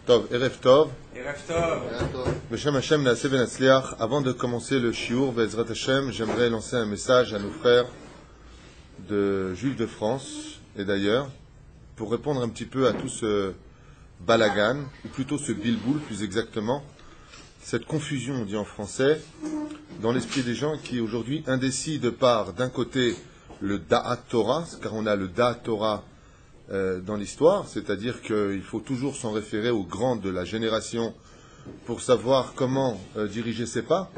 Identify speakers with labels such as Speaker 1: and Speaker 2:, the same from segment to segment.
Speaker 1: Tov, Erev Tov.
Speaker 2: Erev Tov.
Speaker 1: Beshem Hashem Naaseh V'Natzliach. Avant de commencer le shiur, Be'ezrat Hashem, j'aimerais lancer un message à nos frères de Juifs de France et d'ailleurs, pour répondre un petit peu à tout ce balagan, ou plutôt ce bilboul plus exactement, cette confusion, on dit en français, dans l'esprit des gens qui aujourd'hui indécis de par, d'un côté, le Da'at Torah, car on a le Da'at Torah dans l'histoire, c'est-à-dire qu'il faut toujours s'en référer aux grands de la génération pour savoir comment diriger ses pas,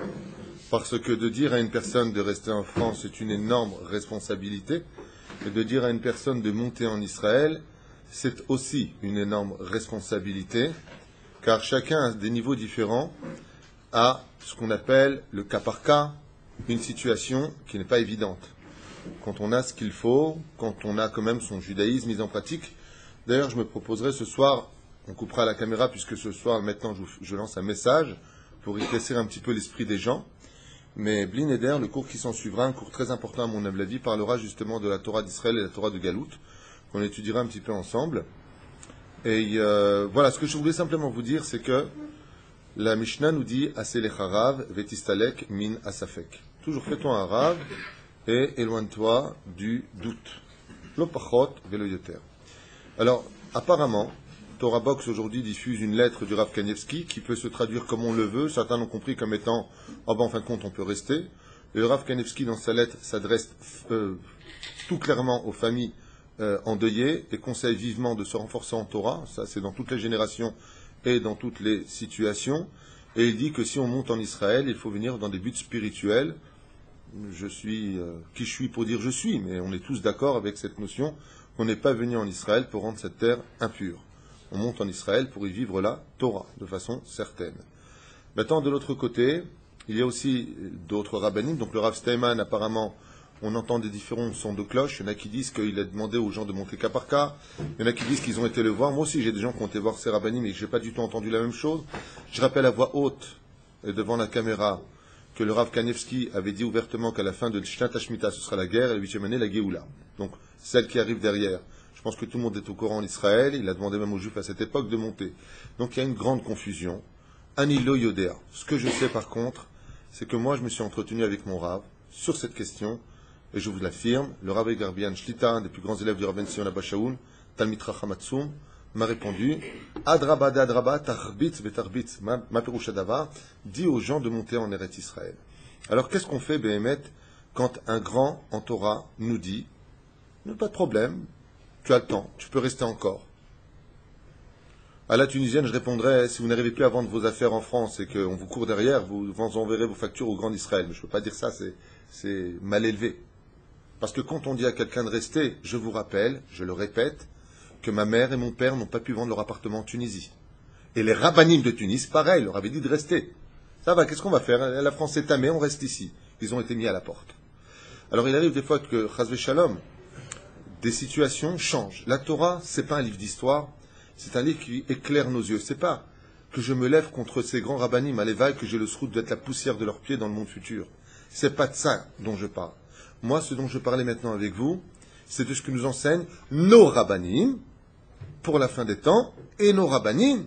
Speaker 1: parce que de dire à une personne de rester en France est une énorme responsabilité, et de dire à une personne de monter en Israël, c'est aussi une énorme responsabilité, car chacun à des niveaux différents a ce qu'on appelle le cas par cas, une situation qui n'est pas évidente. Quand on a ce qu'il faut, quand on a quand même son judaïsme mis en pratique. D'ailleurs, je me proposerai ce soir, on coupera la caméra puisque ce soir, maintenant, je lance un message pour éclaircir un petit peu l'esprit des gens. Mais Bli Neder, le cours qui s'en suivra, un cours très important à mon humble avis, parlera justement de la Torah d'Israël et la Torah de Galout, qu'on étudiera un petit peu ensemble. Et voilà, ce que je voulais simplement vous dire, c'est que la Mishnah nous dit « Aseh lech harav vetistalek min asafek ». Toujours fais-toi un rave et éloigne-toi du doute. Lo pachot velo yoter. Alors, apparemment, Torah Box aujourd'hui diffuse une lettre du Rav Kanievski qui peut se traduire comme on le veut. Certains l'ont compris comme étant « en fin de compte, on peut rester ». Et le Rav Kanievski, dans sa lettre, s'adresse tout clairement aux familles endeuillées et conseille vivement de se renforcer en Torah. Ça, c'est dans toutes les générations et dans toutes les situations. Et il dit que si on monte en Israël, il faut venir dans des buts spirituels. Je suis qui je suis pour dire je suis, mais on est tous d'accord avec cette notion qu'on n'est pas venu en Israël pour rendre cette terre impure. On monte en Israël pour y vivre la Torah, de façon certaine. Maintenant, de l'autre côté, il y a aussi d'autres rabbinim. Donc le Rav Steinman, apparemment, on entend des différents sons de cloche. Il y en a qui disent qu'il a demandé aux gens de monter cas par cas. Il y en a qui disent qu'ils ont été le voir. Moi aussi, j'ai des gens qui ont été voir ces rabbinim, mais je n'ai pas du tout entendu la même chose. Je rappelle à voix haute et devant la caméra que le Rav Kanievski avait dit ouvertement qu'à la fin de Shnat HaShmita, ce sera la guerre, et la 8e année, la Géoula. Donc, celle qui arrive derrière. Je pense que tout le monde est au courant en Israël. Il a demandé même aux Juifs à cette époque de monter. Donc, il y a une grande confusion. Anilo Yoder. Ce que je sais par contre, c'est que moi, je me suis entretenu avec mon Rav sur cette question, et je vous l'affirme, le Rav Garbian Shlita, un des plus grands élèves du Rav Ben Sion Abba Shaul, Talmid Chacham Atzum, m'a répondu Adraba d'Adraba, tarbitz betarbitz, ma perouchadava, dit aux gens de monter en Eretz Israël. Alors qu'est-ce qu'on fait, Béhémet, quand un grand en Torah nous dit pas de problème, tu as le temps, tu peux rester encore. À la Tunisienne, je répondrais si vous n'arrivez plus à vendre vos affaires en France et qu'on vous court derrière, vous enverrez vos factures au Grand Israël. Mais je ne peux pas dire ça, c'est mal élevé. Parce que quand on dit à quelqu'un de rester, je vous rappelle, je le répète, que ma mère et mon père n'ont pas pu vendre leur appartement en Tunisie. Et les rabbinim de Tunis, pareil, leur avaient dit de rester. Ça va, qu'est-ce qu'on va faire? La France est tamée, on reste ici. Ils ont été mis à la porte. Alors il arrive des fois que, chazvé shalom, des situations changent. La Torah, c'est pas un livre d'histoire, c'est un livre qui éclaire nos yeux. C'est pas que je me lève contre ces grands rabbinim à l'éveil, que j'ai le srout d'être la poussière de leurs pieds dans le monde futur. C'est pas de ça dont je parle. Moi, ce dont je parlais maintenant avec vous, c'est de ce que nous enseignent nos rabbinim, pour la fin des temps, et nos rabbinim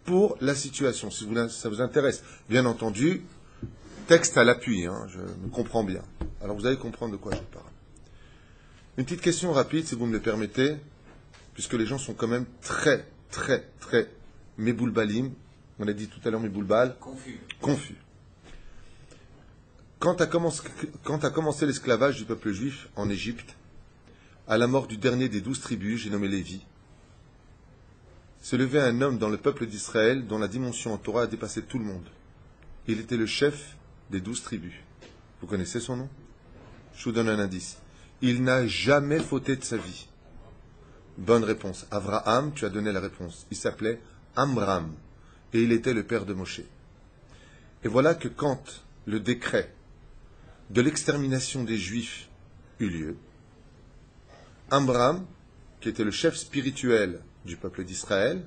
Speaker 1: pour la situation, si ça vous intéresse. Bien entendu, texte à l'appui, je me comprends bien. Alors vous allez comprendre de quoi je parle. Une petite question rapide, si vous me le permettez, puisque les gens sont quand même très, très, très méboulbalim. On a dit tout à l'heure méboulbal. Confus. Quand a commencé l'esclavage du peuple juif en Égypte, à la mort du dernier des 12 tribus, j'ai nommé Lévi, s'est levé un homme dans le peuple d'Israël dont la dimension en Torah a dépassé tout le monde. Il était le chef des 12 tribus. Vous connaissez son nom? Je vous donne un indice. Il n'a jamais fauté de sa vie. Bonne réponse. Avraham, tu as donné la réponse. Il s'appelait Amram. Et il était le père de Moshe. Et voilà que quand le décret de l'extermination des Juifs eut lieu, Amram, qui était le chef spirituel du peuple d'Israël,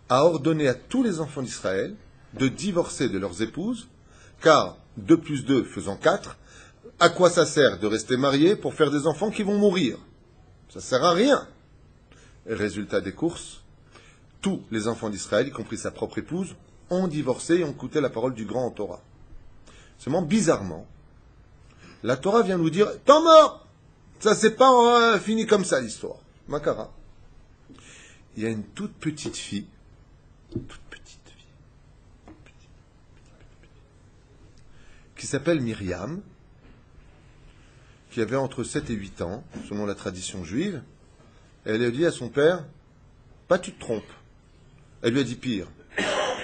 Speaker 1: a ordonné à tous les enfants d'Israël de divorcer de leurs épouses, car 2 plus 2 faisant 4, à quoi ça sert de rester marié pour faire des enfants qui vont mourir? Ça sert à rien. Et résultat des courses, tous les enfants d'Israël, y compris sa propre épouse, ont divorcé et ont écouté la parole du grand en Torah. Seulement, bizarrement, la Torah vient nous dire « T'es mort !» Ça, c'est pas fini comme ça, l'histoire. Makara. Il y a une toute petite fille, qui s'appelle Myriam, qui avait entre 7 et 8 ans, selon la tradition juive. Et elle a dit à son père, pas tu te trompes. Elle lui a dit pire.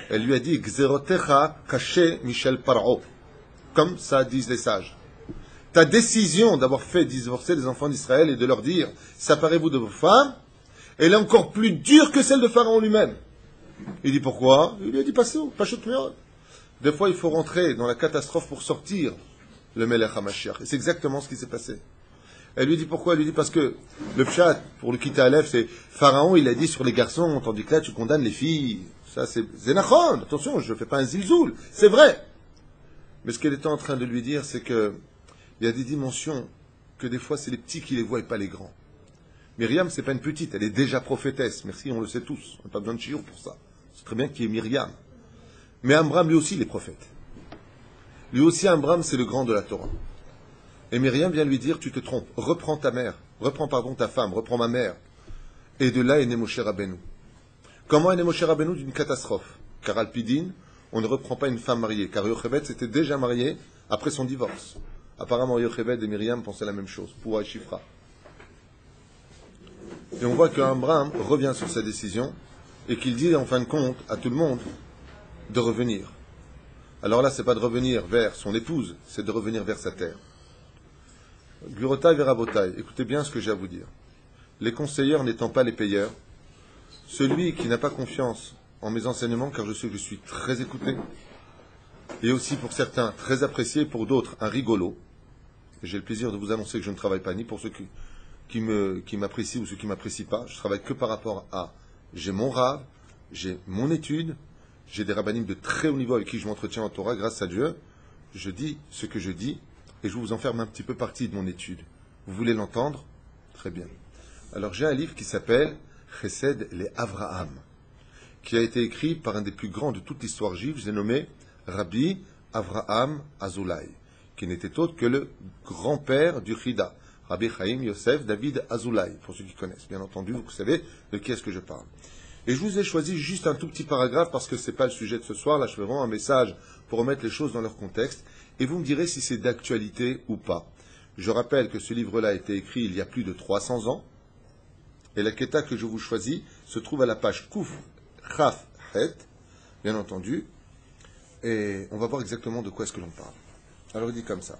Speaker 1: Elle lui a dit, Xerotecha caché Michel Paro. Comme ça disent les sages. Ta décision d'avoir fait divorcer les enfants d'Israël et de leur dire, séparez-vous de vos femmes, elle est encore plus dure que celle de Pharaon lui-même. Il dit pourquoi? Il lui a dit passez où? Pachut Meod. Des fois, il faut rentrer dans la catastrophe pour sortir le Melech HaMashiach. Et c'est exactement ce qui s'est passé. Elle lui dit pourquoi? Elle lui dit parce que le pshat, pour le quitter à l'Ef, c'est Pharaon, il a dit sur les garçons, tandis que là, tu condamnes les filles. Ça, c'est Zénachon. Attention, je ne fais pas un zilzoul. C'est vrai. Mais ce qu'elle était en train de lui dire, c'est que il y a des dimensions que des fois, c'est les petits qui les voient et pas les grands. Myriam, c'est pas une petite, elle est déjà prophétesse. Merci, on le sait tous. On n'a pas besoin de chiour pour ça. C'est très bien qu'il y ait Myriam. Mais Amram, lui aussi, il est prophète. Lui aussi, Amram, c'est le grand de la Torah. Et Myriam vient lui dire, tu te trompes, reprends ta mère, reprends ta femme, reprends ma mère. Et de là est né Moshe Rabbeinu. Comment est né Moshe Rabbeinu? D'une catastrophe. Car Alpidine, on ne reprend pas une femme mariée. Car Yocheved s'était déjà marié après son divorce. Apparemment, Yocheved et Myriam pensaient la même chose, pour Shifra. Et on voit qu'Amram revient sur sa décision et qu'il dit en fin de compte à tout le monde de revenir. Alors là, c'est pas de revenir vers son épouse, c'est de revenir vers sa terre. Gurotai Verabotai, écoutez bien ce que j'ai à vous dire. Les conseilleurs n'étant pas les payeurs, celui qui n'a pas confiance en mes enseignements, car je sais que je suis très écouté, et aussi pour certains très apprécié, pour d'autres un rigolo. J'ai le plaisir de vous annoncer que je ne travaille pas ni pour ceux qui m'apprécient ou ceux qui ne m'apprécient pas. Je travaille que par rapport à j'ai mon rave, j'ai mon étude, j'ai des rabbinim de très haut niveau avec qui je m'entretiens en Torah, grâce à Dieu. Je dis ce que je dis et je vous en faire un petit peu partie de mon étude. Vous voulez l'entendre? Très bien. Alors j'ai un livre qui s'appelle Chesed les Avraham, qui a été écrit par un des plus grands de toute l'histoire juive, j'ai nommé Rabbi Avraham Azulay, qui n'était autre que le grand-père du Chida, Rabbi Chaim Yosef David Azulay, pour ceux qui connaissent. Bien entendu, vous savez de qui est-ce que je parle. Et je vous ai choisi juste un tout petit paragraphe parce que ce n'est pas le sujet de ce soir. Là, je fais vraiment un message pour remettre les choses dans leur contexte. Et vous me direz si c'est d'actualité ou pas. Je rappelle que ce livre-là a été écrit il y a plus de 300 ans. Et la Keta que je vous choisis se trouve à la page Kouf Chaf Het, bien entendu. Et on va voir exactement de quoi est-ce que l'on parle. Alors il dit comme ça.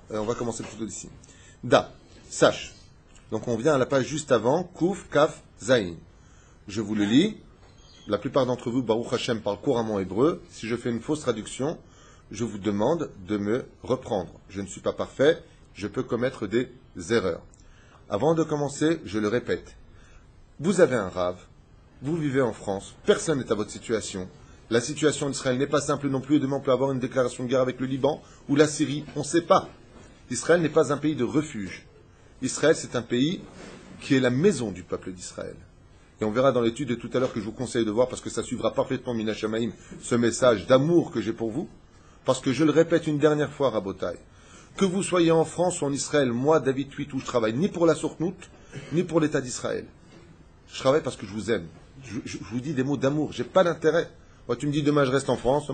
Speaker 1: On va commencer plutôt d'ici. Da, sache. Donc on vient à la page juste avant, Kouf, Kaf, Zayin. Je vous le lis. La plupart d'entre vous, Baruch Hashem, parlent couramment hébreu. Si je fais une fausse traduction, je vous demande de me reprendre. Je ne suis pas parfait, je peux commettre des erreurs. Avant de commencer, je le répète. Vous avez un rave, vous vivez en France, personne n'est à votre situation. La situation d'Israël n'est pas simple non plus, et demain on peut avoir une déclaration de guerre avec le Liban ou la Syrie, on ne sait pas. Israël n'est pas un pays de refuge. Israël, c'est un pays qui est la maison du peuple d'Israël. Et on verra dans l'étude de tout à l'heure que je vous conseille de voir, parce que ça suivra parfaitement Mina Shamaim, ce message d'amour que j'ai pour vous. Parce que je le répète une dernière fois, Rabotai, que vous soyez en France ou en Israël, moi, David Tuitou, je travaille ni pour la Sourtnout, ni pour l'État d'Israël. Je travaille parce que je vous aime. Je vous dis des mots d'amour, j'ai pas d'intérêt. Moi, tu me dis demain je reste en France,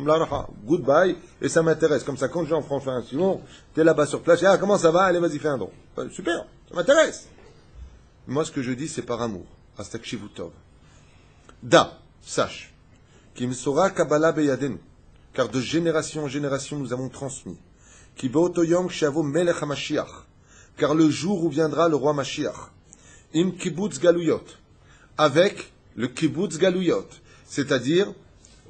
Speaker 1: goodbye, et ça m'intéresse. Comme ça, quand je vais en France, sinon, tu es là-bas sur place, comment ça va? Allez, vas-y, fais un don. Super, ça m'intéresse. Moi, ce que je dis, c'est par amour. Astakshivutov. Da, sache, Kim Sora Kabbalah Beyadenu, car de génération en génération nous avons transmis, Ki Beotoyom Shavo Melech HaMashiach, car le jour où viendra le roi Mashiach, Im Kibbutz Galuyot, avec le Kibbutz Galuyot, c'est-à-dire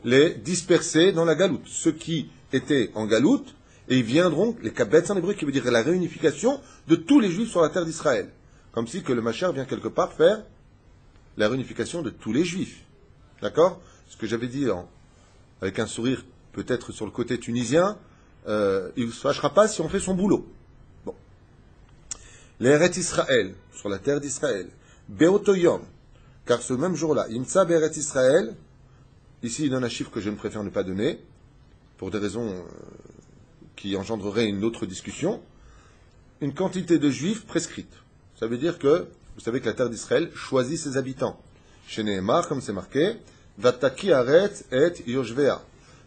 Speaker 1: les dispersés dans la galoute, ceux qui étaient en galoute, et ils viendront, les kabetz en hébreu, qui veut dire la réunification de tous les juifs sur la terre d'Israël. Comme si que le Mashiach vient quelque part faire la réunification de tous les juifs. D'accord? Ce que j'avais dit avec un sourire peut-être sur le côté tunisien, il ne se fâchera pas si on fait son boulot. Bon. l'Eret Israël, sur la terre d'Israël, Beotoyom, car ce même jour-là, Imtsa Be'eret Israël, ici il donne un chiffre que je ne préfère ne pas donner, pour des raisons qui engendreraient une autre discussion, une quantité de juifs prescrite. Ça veut dire que, vous savez que la terre d'Israël choisit ses habitants. Chez Nehemar, comme c'est marqué, Vataki Aretz et Yoshvea.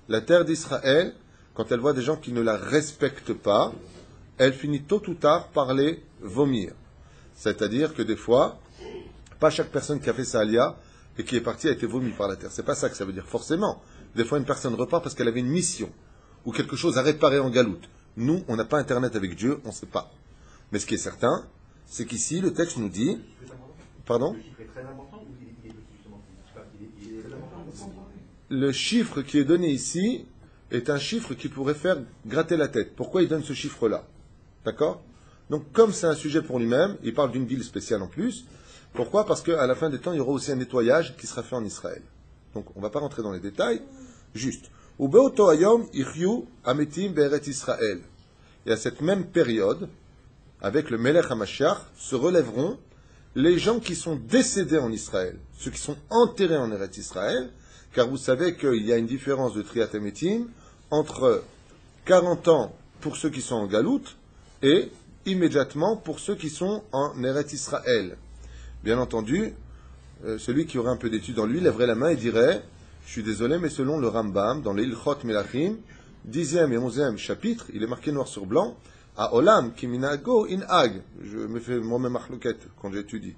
Speaker 1: La terre d'Israël, quand elle voit des gens qui ne la respectent pas, elle finit tôt ou tard par les vomir. C'est-à-dire que des fois, pas chaque personne qui a fait sa alia et qui est partie a été vomie par la terre. C'est pas ça que ça veut dire forcément. Des fois, une personne repart parce qu'elle avait une mission ou quelque chose à réparer en galoute. Nous, on n'a pas Internet avec Dieu, on ne sait pas. Mais ce qui est certain, c'est qu'ici, le texte nous dit... Pardon ? Le chiffre qui est donné ici est un chiffre qui pourrait faire gratter la tête. Pourquoi il donne ce chiffre-là ? D'accord ? Donc, comme c'est un sujet pour lui-même, il parle d'une ville spéciale en plus. Pourquoi ? Parce qu'à la fin des temps, il y aura aussi un nettoyage qui sera fait en Israël. Donc, on ne va pas rentrer dans les détails. Juste. Israël. Et à cette même période, avec le Melech HaMashiach, se relèveront les gens qui sont décédés en Israël, ceux qui sont enterrés en Eretz Israël, car vous savez qu'il y a une différence de Triat Hametim entre 40 ans pour ceux qui sont en Galoute et immédiatement pour ceux qui sont en Eretz Israël. Bien entendu, celui qui aurait un peu d'études en lui lèverait la main et dirait « Je suis désolé, mais selon le Rambam, dans les Ilchot Melachim, 10e et 11e chapitre, il est marqué noir sur blanc, à Olam Kiminago in Ag. Je me fais moi-même marloquette quand j'étudie.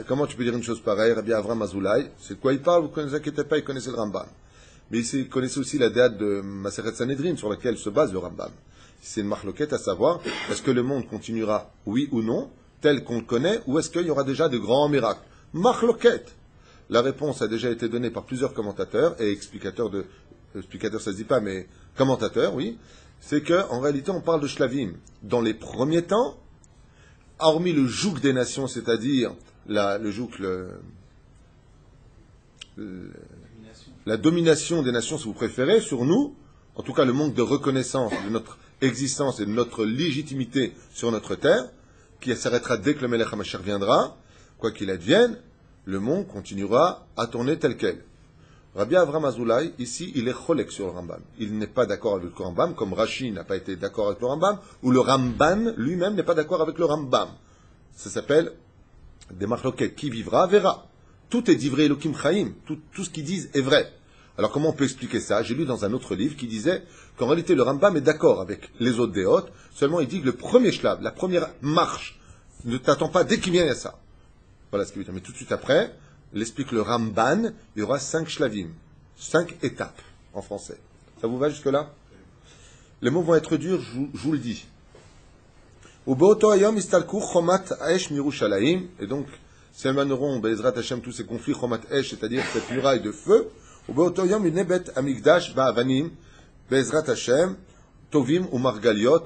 Speaker 1: Comment tu peux dire une chose pareille, Rabbi Avram Azoulay? C'est de quoi il parle, vous ne vous inquiétez pas, il connaissait le Rambam. Mais il connaissait aussi la date de Maseret Sanhedrin, sur laquelle se base le Rambam. C'est une marloquette à savoir, est-ce que le monde continuera, oui ou non, tel qu'on le connaît, ou est-ce qu'il y aura déjà de grands miracles? Marloquette. La réponse a déjà été donnée par plusieurs commentateurs, et explicateurs ça se dit pas, mais commentateurs, oui. C'est qu'en réalité, on parle de Shlavim. Dans les premiers temps, hormis le joug des nations, c'est-à-dire la domination des nations, si vous préférez, sur nous, en tout cas le manque de reconnaissance de notre existence et de notre légitimité sur notre terre, qui s'arrêtera dès que le Melech HaMashiach viendra, quoi qu'il advienne, le monde continuera à tourner tel quel. Rabbi Avram Azoulay, ici, il est cholek sur le Rambam. Il n'est pas d'accord avec le Rambam, comme Rashi n'a pas été d'accord avec le Rambam, ou le Ramban lui-même n'est pas d'accord avec le Rambam. Ça s'appelle des marloquettes. Qui vivra, verra. Tout est divrei Elokim Chaim. Tout ce qu'ils disent est vrai. Alors comment on peut expliquer ça? J'ai lu dans un autre livre qui disait qu'en réalité le Rambam est d'accord avec les autres déotes, seulement il dit que le premier shlav, la première marche, ne t'attends pas dès qu'il vient à ça. Voilà ce qu'il veut dire. Mais tout de suite après, il explique le Ramban, il y aura 5 shlavim, 5 étapes en français. Ça vous va jusque-là? Les mots vont être durs, je vous le dis. Et donc, s'émaneront, Bezrat Hashem, tous ces conflits, Chomat Esh, c'est-à-dire cette muraille de feu. Bezrat Hashem, Tovim ou Margaliot,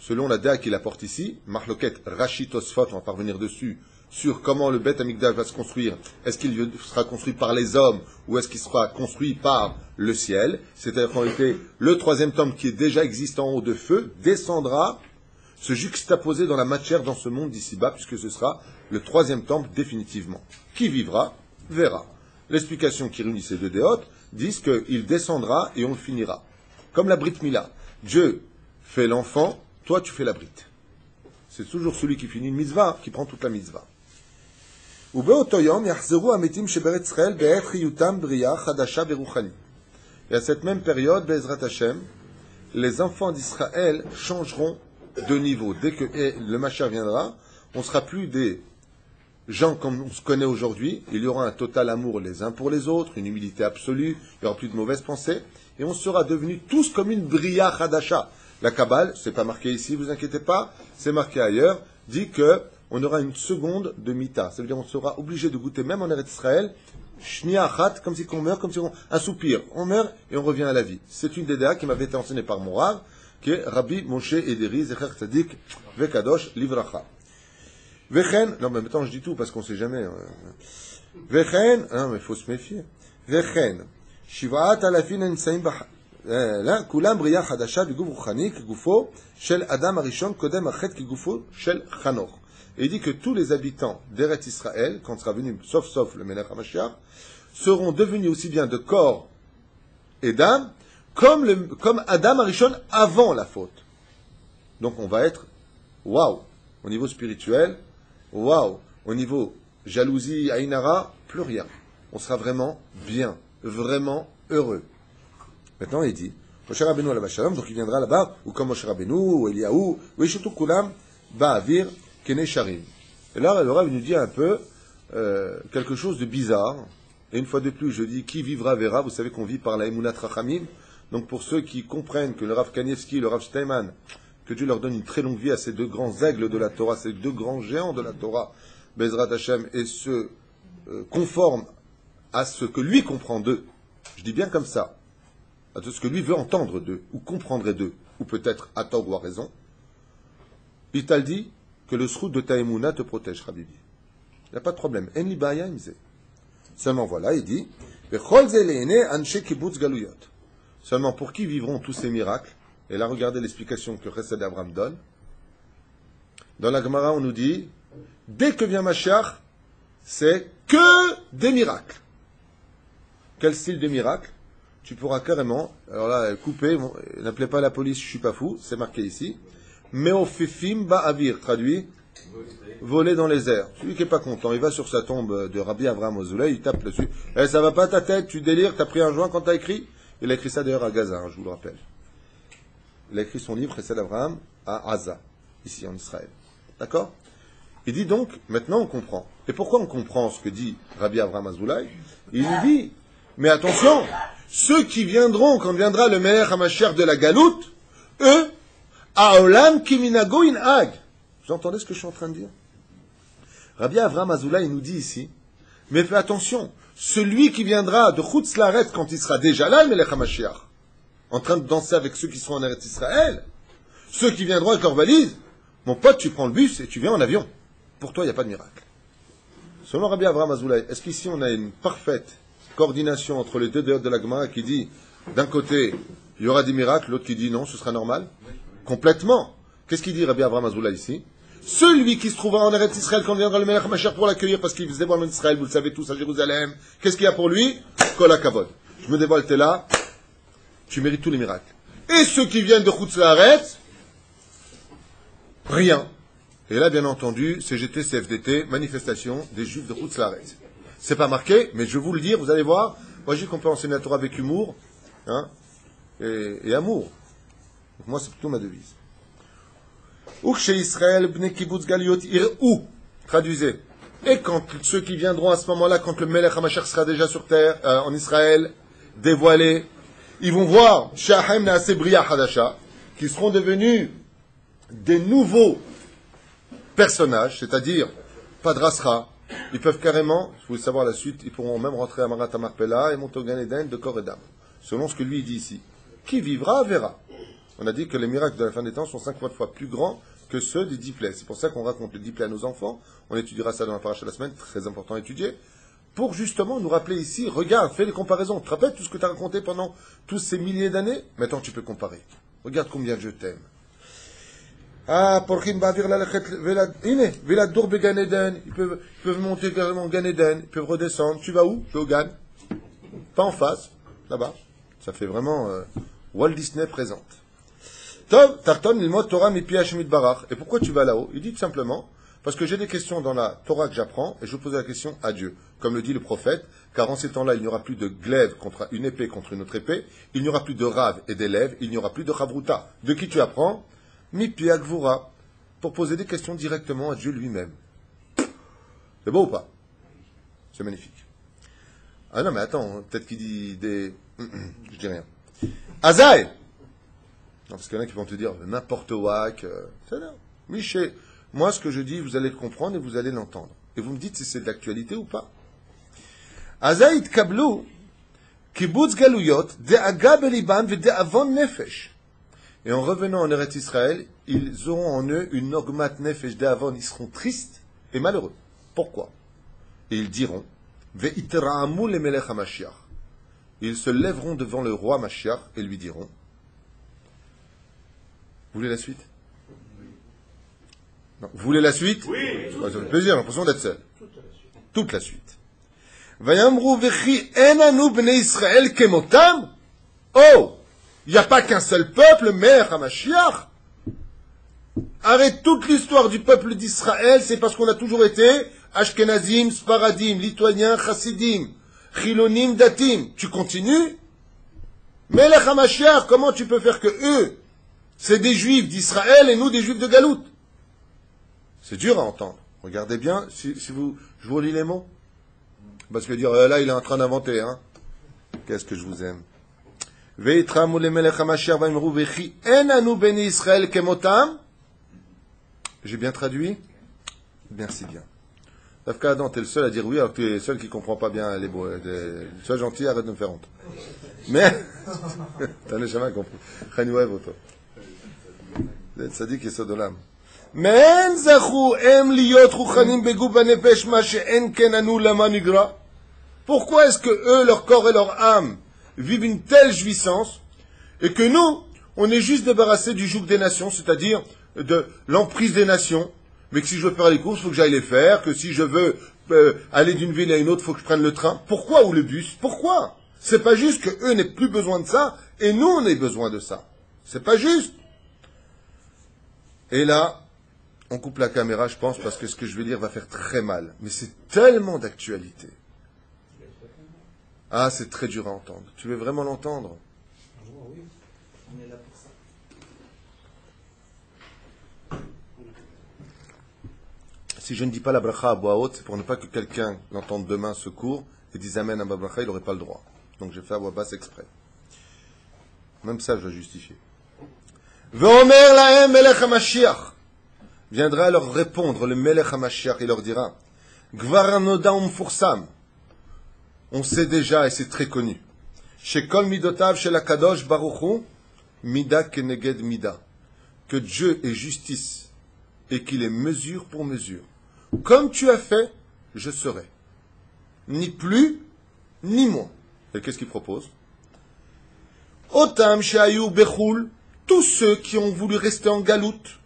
Speaker 1: selon la date qu'il apporte ici, Marloket Rashi Tosfot, on va parvenir dessus, sur comment le Bet Amikdash va se construire. Est-ce qu'il sera construit par les hommes ou est-ce qu'il sera construit par le ciel? C'est-à-dire qu'en réalité, le troisième temple qui est déjà existant en haut de feu descendra se juxtaposer dans la matière dans ce monde d'ici-bas, puisque ce sera le troisième temple définitivement. Qui vivra, verra. L'explication qui réunit ces deux déotes disent qu'il descendra et on le finira. Comme la Brit Mila. Dieu fait l'enfant, toi tu fais la Brit. C'est toujours celui qui finit une mitzvah qui prend toute la mitzvah. Et à cette même période, Bezrat Hashem, les enfants d'Israël changeront de niveau. Dès que le Mashiach viendra, on ne sera plus des gens comme on se connaît aujourd'hui. Il y aura un total amour les uns pour les autres, une humilité absolue, il n'y aura plus de mauvaises pensées, et on sera devenus tous comme une Bria Hadasha. La Kabbale, c'est pas marqué ici, vous inquiétez pas, c'est marqué ailleurs, dit que on aura une seconde de mita. Ça veut dire qu'on sera obligé de goûter, même en Eretz Israël, shnia achat, comme si on meurt, comme si un soupir. On meurt et on revient à la vie. C'est une DDA qui m'avait été enseignée par mon Rav, qui est Rabbi Moshe Ederi, Zecher Tzadik, Vekadosh, Livracha. Vechen, non mais maintenant je dis tout parce qu'on ne sait jamais. Vechen, non mais il faut se méfier. Vechen, Shivaat alafin ensaim là, Kulam Bria Hadasha Biguf Ruchani Kigufo Shel Adam Arishon Kodem Achet Kigufo Shel Chanor. Et il dit que tous les habitants d'Eretz Israël, quand sera venu, sauf le Melech HaMashiach, seront devenus aussi bien de corps et d'âme, comme Adam Arishon avant la faute. Donc on va être, waouh, au niveau spirituel, waouh, au niveau jalousie, Aïnara, plus rien. On sera vraiment bien, vraiment heureux. Maintenant il dit, Moshe Rabbeinu alav shalom, donc il viendra là-bas, ou comme Moshe Rabbeinu, ou Eliyahu, ou Yishutu Kulam, Ba'avir, Kene Sharim. Et là, le Rav nous dit un peu quelque chose de bizarre. Et une fois de plus, je dis, qui vivra verra. Vous savez qu'on vit par la Emunat Rachamim. Donc pour ceux qui comprennent que le Rav Kanievski et le Rav Steinman, que Dieu leur donne une très longue vie à ces deux grands aigles de la Torah, ces deux grands géants de la Torah, Bezrat Hashem, et se conforment à ce que lui comprend d'eux. Je dis bien comme ça. À ce que lui veut entendre d'eux, ou comprendrait d'eux, ou peut-être à tort ou à raison. Il t'a dit que le srout de ta Emouna te protège, Habibi. Il n'y a pas de problème. En li baya imze. Seulement voilà, il dit, seulement pour qui vivront tous ces miracles? Et là, regardez l'explication que Chesed Abraham donne. Dans la Gemara, on nous dit, dès que vient Mashiach, c'est que des miracles. Quel style de miracle? Tu pourras carrément, alors là, couper, n'appelez pas la police, je suis pas fou, c'est marqué ici. Meofifim ba'avir, traduit, voler dans les airs. Celui qui n'est pas content, il va sur sa tombe de Rabbi Avraham Ozoulay, il tape dessus. Eh, ça va pas ta tête, tu délires, t'as pris un joint quand t'as écrit? Il a écrit ça d'ailleurs à Gaza, hein, je vous le rappelle. Il a écrit son livre, Chesed Avraham, à Aza, ici en Israël. D'accord? Il dit donc, maintenant on comprend. Et pourquoi on comprend ce que dit Rabbi Avraham Ozoulay? Il lui dit, mais attention, ceux qui viendront quand viendra le Melech HaMashiach de la Galoute, eux, Aolam Kiminago in Hag. Vous entendez ce que je suis en train de dire? Rabbi Avraham Ozoulay nous dit ici, mais fais attention, celui qui viendra de Chutz Laaretz quand il sera déjà là, le Melech HaMashiach, en train de danser avec ceux qui seront en Eretz Israël, ceux qui viendront avec leur valise, mon pote, tu prends le bus et tu viens en avion. Pour toi, il n'y a pas de miracle. Selon Rabbi Avraham Ozoulay, est-ce qu'ici on a une parfaite coordination entre les deux dehors de la Gemara qui dit, d'un côté, il y aura des miracles, l'autre qui dit non, ce sera normal? Complètement. Qu'est-ce qu'il dit Rabbi Avraham Ozoulay ici? Celui qui se trouvera en Eretz Israël quand viendra le Melech HaMashiach pour l'accueillir parce qu'il se dévoile en Israël, vous le savez tous, à Jérusalem, qu'est-ce qu'il y a pour lui? Kol HaKavod. Je me dévoile, t'es là, tu mérites tous les miracles. Et ceux qui viennent de Chutz Laaretz, rien. Et là, bien entendu, CGT, CFDT, manifestation des Juifs de Chutz Laaretz. C'est pas marqué, mais je vais vous le dire, vous allez voir. Moi, je dis qu'on peut enseigner la Torah avec humour, hein, et amour. Donc moi, c'est plutôt ma devise. Ou chez Israël, bnei kibbutz galiot ir'u. Traduisez. Et quand ceux qui viendront à ce moment-là, quand le Melech HaMashiach sera déjà sur terre, en Israël, dévoilé, ils vont voir Shahem Naaseh Bria Hadasha, qui seront devenus des nouveaux personnages, c'est-à-dire pas de Rasra. Ils peuvent carrément, si vous voulez savoir la suite, ils pourront même rentrer à Marat HaMarpela et monter au Gan Eden de corps et d'âme. Selon ce que lui dit ici. Qui vivra, verra. On a dit que les miracles de la fin des temps sont 50 fois plus grands que ceux des 10 plaies. C'est pour ça qu'on raconte les 10 plaies à nos enfants. On étudiera ça dans la paracha de la semaine, très important à étudier. Pour justement nous rappeler ici, regarde, fais les comparaisons. Tu te rappelles tout ce que tu as raconté pendant tous ces milliers d'années? Maintenant tu peux comparer. Regarde combien je t'aime. Ah, Porchim Bavir Veladour Began Eden. Ils peuvent monter carrément au Gan Eden, ils peuvent redescendre. Tu vas où? Tu es au Gan. Pas en face, là-bas. Ça fait vraiment Walt Disney présente. Tov, Tarton, Ilmot, Torah, Mipi Hashemit Barach. Et pourquoi tu vas là-haut? Il dit tout simplement, parce que j'ai des questions dans la Torah que j'apprends, et je pose la question à Dieu. Comme le dit le prophète, car en ces temps-là, il n'y aura plus de glaive contre une épée contre une autre épée, il n'y aura plus de rave et d'élève, il n'y aura plus de chavruta. De qui tu apprends? Mipi Agvura. Pour poser des questions directement à Dieu lui-même. C'est beau ou pas? C'est magnifique. Ah non, mais attends, peut-être qu'il dit des... Je dis rien. Azaï! Non, parce qu'il y en a qui vont te dire n'importe wack. C'est là. Miché. Moi, ce que je dis, vous allez le comprendre et vous allez l'entendre. Et vous me dites si c'est de l'actualité ou pas. Azaït kablou, kibbutz galuyot, de'aga belibam ve'de'avon nefesh. Et en revenant en Eretz Israël, ils auront en eux une ogmat nefesh de'avon. Ils seront tristes et malheureux. Pourquoi? Et ils diront, ve'itera'amu le melech HaMashiach. Ils se lèveront devant le roi Mashiach et lui diront. Vous voulez la suite? Non. Vous voulez la suite?
Speaker 2: Oui.
Speaker 1: Ça fait plaisir, j'ai l'impression d'être seul. Toute la suite. Vayamru vechi enanu bnei Israël kemotam. Oh! Il n'y a pas qu'un seul peuple, Melech HaMashiach. Arrête toute l'histoire du peuple d'Israël, c'est parce qu'on a toujours été Ashkenazim, Sfaradim, Lituaniens, Chassidim, Chilonim, Datim. Tu continues? Melech HaMashiach, comment tu peux faire que eux, c'est des juifs d'Israël et nous des juifs de Galout? C'est dur à entendre. Regardez bien, si vous, je vous relis les mots. Parce que dire, là, il est en train d'inventer, hein. Qu'est-ce que je vous aime. Veitramu le Melech HaMashiach vayimru vechi enanu beni Israël kemotam. J'ai bien traduit? Merci bien. Dafka Adam, t'es le seul à dire oui, alors que tu es le seul qui ne comprend pas bien les mots. Sois gentil, arrête de me faire honte. Mais, t'en as jamais compris. Chaniouev, toi. Ça dit qu'il est sodolam. Mais, zachou, em liot ruchanim begub banefesh ma she'en kenanu lama nigra. Pourquoi est-ce que eux, leur corps et leur âme, vivent une telle jouissance, et que nous, on est juste débarrassés du joug des nations, c'est-à-dire de l'emprise des nations, mais que si je veux faire les courses, il faut que j'aille les faire, que si je veux aller d'une ville à une autre, il faut que je prenne le train. Pourquoi? Ou le bus? Pourquoi? C'est pas juste que eux n'aient plus besoin de ça, et nous, on ait besoin de ça. C'est pas juste. Et là, on coupe la caméra, je pense, parce que ce que je vais dire va faire très mal. Mais c'est tellement d'actualité. Ah, c'est très dur à entendre. Tu veux vraiment l'entendre?
Speaker 2: Oui, on est là pour ça.
Speaker 1: Si je ne dis pas la bracha à voix haute, c'est pour ne pas que quelqu'un l'entende demain ce cours et dise Amen à ma bracha, il n'aurait pas le droit. Donc j'ai fait à voix basse exprès. Même ça, je dois justifier. Ve'omer lahem Melech HaMashiach. Viendra leur répondre le Melech HaMashiach, il leur dira Gvar anoda umfursam. On sait déjà et c'est très connu. Chez Kol Midotav, chez la Kadosh Baruchu, Mida keneged Mida. Que Dieu est justice et qu'il est mesure pour mesure. Comme tu as fait, je serai. Ni plus, ni moins. Et qu'est-ce qu'il propose? Otam she'ayu bechul, tous ceux qui ont voulu rester en galoute,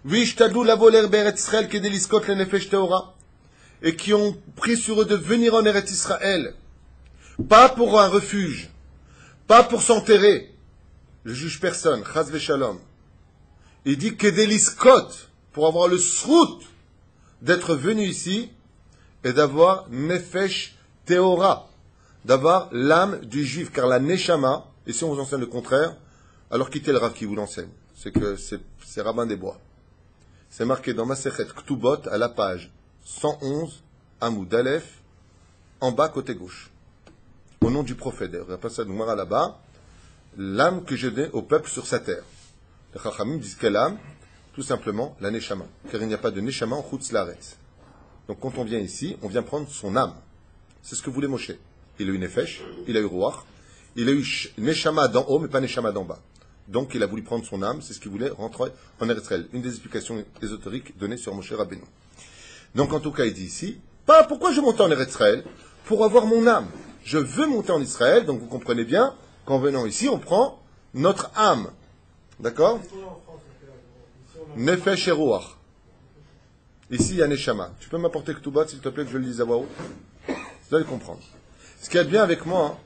Speaker 1: vishtadlu lavoler be'eretz Israël kedeliskot lenefesh teora, et qui ont pris sur eux de venir en Eretz Israël, pas pour un refuge, pas pour s'enterrer. Je juge personne, chas v'shalom. Il dit kedeliskot, pour avoir le srout d'être venu ici et d'avoir nefesh teora, d'avoir l'âme du juif, car la neshama, et si on vous enseigne le contraire, alors quittez le Rav qui vous l'enseigne, c'est que c'est Rabbin des Bois. C'est marqué dans Masechet Ktubot à la page 111, Amoud Aleph, en bas côté gauche, au nom du prophète. Il n'y a pas ça de Moira là-bas, l'âme que je donne au peuple sur sa terre. Les Chachamim disent quelle âme? Tout simplement la Neshama, car il n'y a pas de Neshama en Chutz Laaretz. Donc quand on vient ici, on vient prendre son âme. C'est ce que voulait Moshe. Il a eu Nefesh, il a eu Ruach, il a eu Neshama d'en haut, mais pas Neshama d'en bas. Donc il a voulu prendre son âme, c'est ce qu'il voulait rentrer en Eretz Israël. Une des explications ésotériques données sur Moshe Rabbeinu. Donc en tout cas, il dit ici, pas pourquoi je monte en Eretz Israël? Pour avoir mon âme. Je veux monter en Israël, donc vous comprenez bien qu'en venant ici, on prend notre âme. D'accord? Nefesh et Ruach. Ici, il y a Neshama. Tu peux m'apporter Ketubot, s'il te plaît, que je le dise à voix haute? Vous allez comprendre. Ce qui est bien avec moi,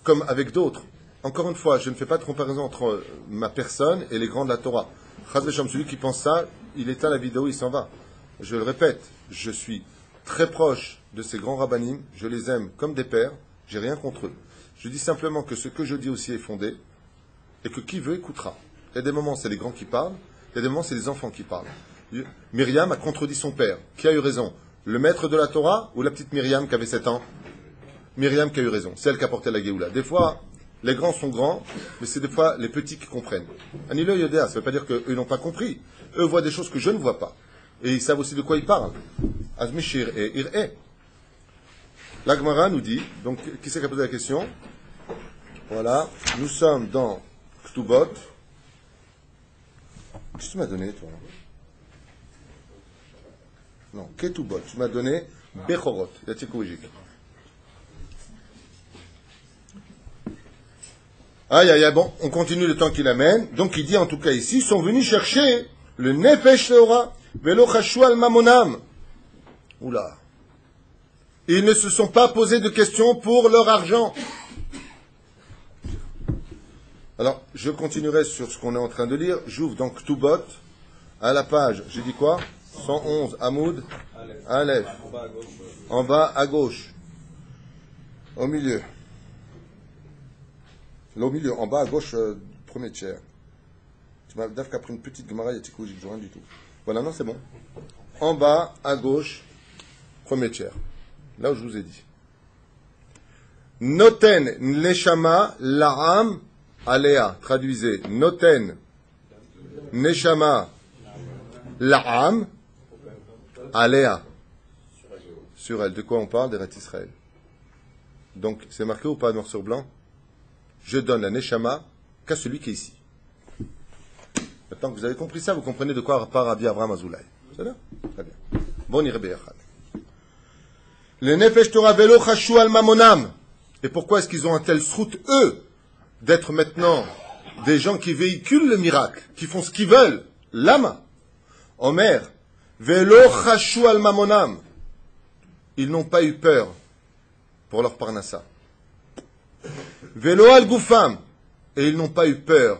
Speaker 1: comme avec d'autres, encore une fois, je ne fais pas de comparaison entre ma personne et les grands de la Torah. Chaz v'Shalom, celui qui pense ça, il éteint la vidéo, il s'en va. Je le répète, je suis très proche de ces grands rabbanim, je les aime comme des pères, j'ai rien contre eux. Je dis simplement que ce que je dis aussi est fondé, et que qui veut écoutera. Il y a des moments, c'est les grands qui parlent, il y a des moments, c'est les enfants qui parlent. Myriam a contredit son père. Qui a eu raison? Le maître de la Torah ou la petite Myriam qui avait 7 ans? Myriam qui a eu raison, c'est elle qui a porté la Géoula. Des fois, les grands sont grands, mais c'est des fois les petits qui comprennent. Anilo Yodéa, ça ne veut pas dire qu'eux n'ont pas compris. Eux voient des choses que je ne vois pas. Et ils savent aussi de quoi ils parlent. Azmishir et Ir'e. L'Agmara nous dit, donc qui c'est qui a posé la question? Voilà, nous sommes dans Ktubot. Qu'est-ce que tu m'as donné, toi? Non, Ketubot. Tu m'as donné Bechorot. Il y a corrigé. Aïe, aïe, aïe, bon, on continue le temps qu'il amène. Donc il dit en tout cas ici, ils sont venus chercher le Nefesh Leora, Velo Chashu al Mamonam. Oula. Ils ne se sont pas posés de questions pour leur argent. Alors, je continuerai sur ce qu'on est en train de lire. J'ouvre donc Ktubot, à la page, j'ai dit quoi 111, Hamoud, Aleph. En bas à gauche. Au milieu. Là, au milieu, en bas à gauche, premier tiers. Tu m'as d'af qu'après une petite Gemara, il y a Tikou, j'ai rien du tout. Voilà, non, c'est bon. En bas à gauche, premier tiers. Là où je vous ai dit. Noten neshama la'am alea. Traduisez. Noten neshama la'am alea. Sur elle. De quoi on parle? D'Eretz Israël. Donc, c'est marqué ou pas noir sur blanc? Je donne la neshama qu'à celui qui est ici. Maintenant que vous avez compris ça, vous comprenez de quoi parle Rabbi Avraham Azoulay. C'est là? Très bien. Bon, iré beyachad. Le Nefesh Torah Velo Chashu al Mamonam. Et pourquoi est-ce qu'ils ont un tel srout, eux, d'être maintenant des gens qui véhiculent le miracle, qui font ce qu'ils veulent? Lama. Omer. Velo Chashu al Mamonam. Ils n'ont pas eu peur pour leur parnassa. Velo al Gufam. Et ils n'ont pas eu peur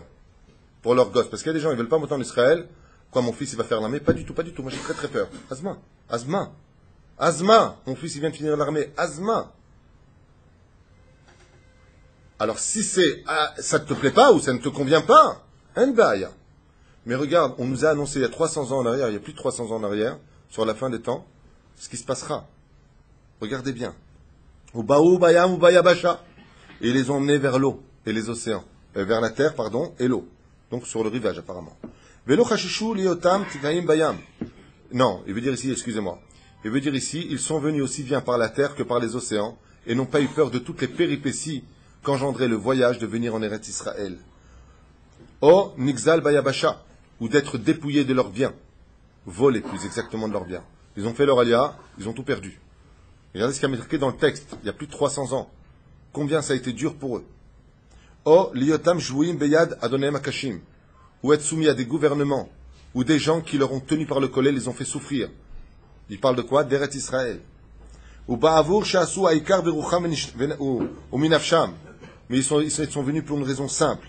Speaker 1: pour leurs gosses. Parce qu'il y a des gens, ils ne veulent pas monter en Israël. Quoi, mon fils, il va faire l'armée? Pas du tout, pas du tout. Moi, j'ai très très peur. Azma, mon fils il vient de finir l'armée. Azma. Alors si ça ne te plaît pas ou ça ne te convient pas, Enbaya. Mais regarde, on nous a annoncé il y a 300 ans en arrière, il y a plus de 300 ans en arrière, sur la fin des temps, ce qui se passera. Regardez bien. Ubaou bayam ubaya basha. Et ils les ont emmenés vers l'eau et les océans. Vers la terre, pardon, et l'eau. Donc sur le rivage apparemment. Velo chashishu liotam tivayim bayam. Non, il veut dire ici, excusez-moi. Il veut dire ici, ils sont venus aussi bien par la terre que par les océans, et n'ont pas eu peur de toutes les péripéties qu'engendrait le voyage de venir en Eretz Israël. O nixal bayabasha, ou d'être dépouillés de leurs biens, volés plus exactement de leurs biens. Ils ont fait leur alia, ils ont tout perdu. Regardez ce qu'il y a marqué dans le texte, il y a plus de 300 ans. Combien ça a été dur pour eux. O liotam jouim beyad adonem akashim, ou être soumis à des gouvernements, ou des gens qui leur ont tenus par le collet, les ont fait souffrir. Il parle de quoi? D'Eretz Israël. Ou ba'avour sha'asu ha'ikar berucham ou minafsham. Mais ils sont venus pour une raison simple.